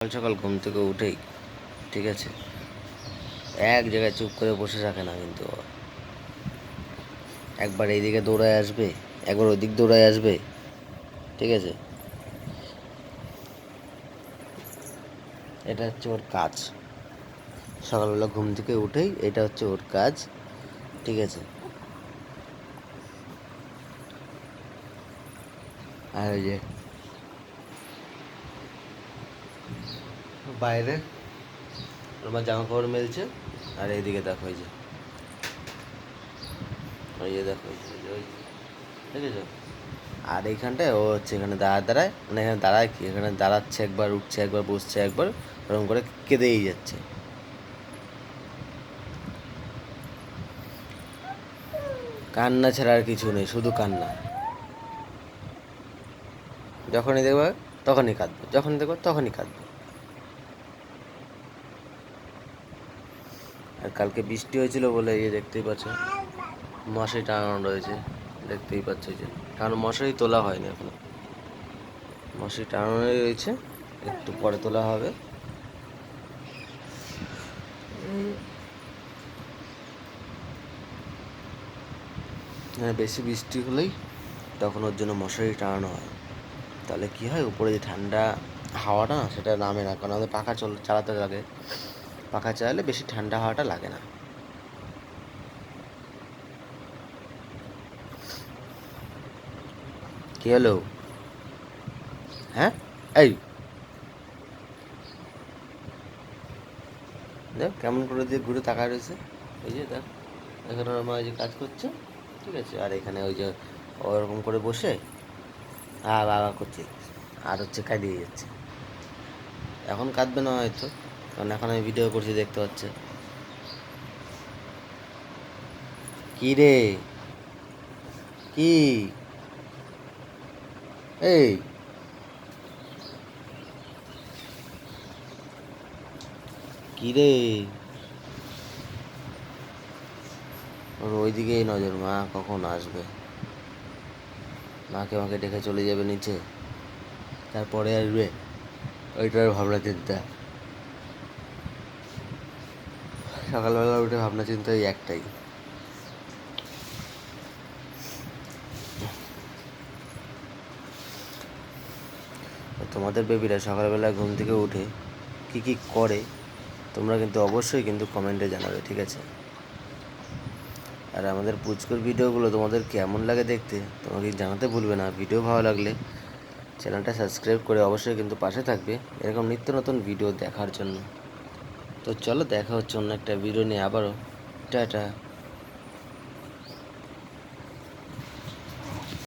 সকাল সকাল ঘুম থেকে উঠেই ঠিক আছে, এক জায়গায় চুপ করে বসে থাকে না কিন্তু। একবার এইদিকে দৌড়ায় আসবে, একবার ওইদিক দৌড়ায় আসবে, ঠিক আছে। এটা হচ্ছে ওর কাজ। সকালবেলা ঘুম থেকে উঠেই এটা হচ্ছে ওর কাজ, ঠিক আছে। আর ওই যে বাইরে আমার জামা কাপড় মেলছে, আর এইদিকে দেখো এই যে, ওই যে দেখো ওই, ঠিক আছে। আর এইখানটায় ও হচ্ছে এখানে দাঁড়ায়, মানে এখানে দাঁড়ায় কি, এখানে দাঁড়াচ্ছে একবার, উঠছে একবার, বসছে একবার, ওরকম করে কেঁদেই যাচ্ছে। কান্না ছাড়া আর কিছু নেই, শুধু কান্না। যখনই দেখবে তখনই কাঁদবে, যখনই দেখবে তখনই কাঁদবে। আর কালকে বৃষ্টি হয়েছিল বলে এই যে দেখতেই পাচ্ছ মশারি টাঙানো রয়েছে, দেখতেই পাচ্ছ যে, কারণ মশারি তোলা হয়নি এখনো, মশারি টাঙানোই রয়েছে, একটু পরে তোলা হবে। হ্যাঁ, বেশি বৃষ্টি হলেই তখন ওর জন্য মশারি টাঙানো হয়। তাহলে কী হয়, উপরে যে ঠান্ডা হাওয়াটা না সেটা নামে না, কারণ আমাদের পাখা চালাতে লাগে, পাখা চালালে বেশি ঠান্ডা হাওয়াটা লাগে না। কী হলো? হ্যাঁ, এই দেখ কেমন করে দিয়ে ঘুরে তাকায় রয়েছে, এই যে দেখ, এখানে আমার এই যে কাজ করছে, ঠিক আছে, আর এখানে ওই যে ওরকম করে বসে বাবা করছে, আর হচ্ছে কাঁদিয়ে যাচ্ছে। এখন কাঁদবে না হয়তো, কারণ এখন আমি ভিডিও করছি, দেখতে পাচ্ছে। কি রে, কি, এই কি রে, ওর ওইদিকেই নজর, মা কখন আসবে, মাকে আমাকে ডেকে চলে যাবে নিচে, তারপরে আসবে, ওইটার ভাবনা চিন্তা। সকালবেলা উঠে ভাবনা চিন্তা ওই একটাই। তোমাদের বেবিরা সকালবেলা ঘুম থেকে উঠে কী কী করে তোমরা কিন্তু অবশ্যই কিন্তু কমেন্টে জানাবে, ঠিক আছে। আর আমাদের পুচকুর ভিডিওগুলো তোমাদের কেমন লাগে দেখতে তোমাকে জানাতে ভুলবে না। ভিডিও ভালো লাগলে চ্যানেলটা সাবস্ক্রাইব করে অবশ্যই কিন্তু পাশে থাকবে এরকম নিত্য নতুন ভিডিও দেখার জন্য। তো চলো, দেখা হচ্ছে অন্য একটা ভিডিও নিয়ে আবারও। টাটা।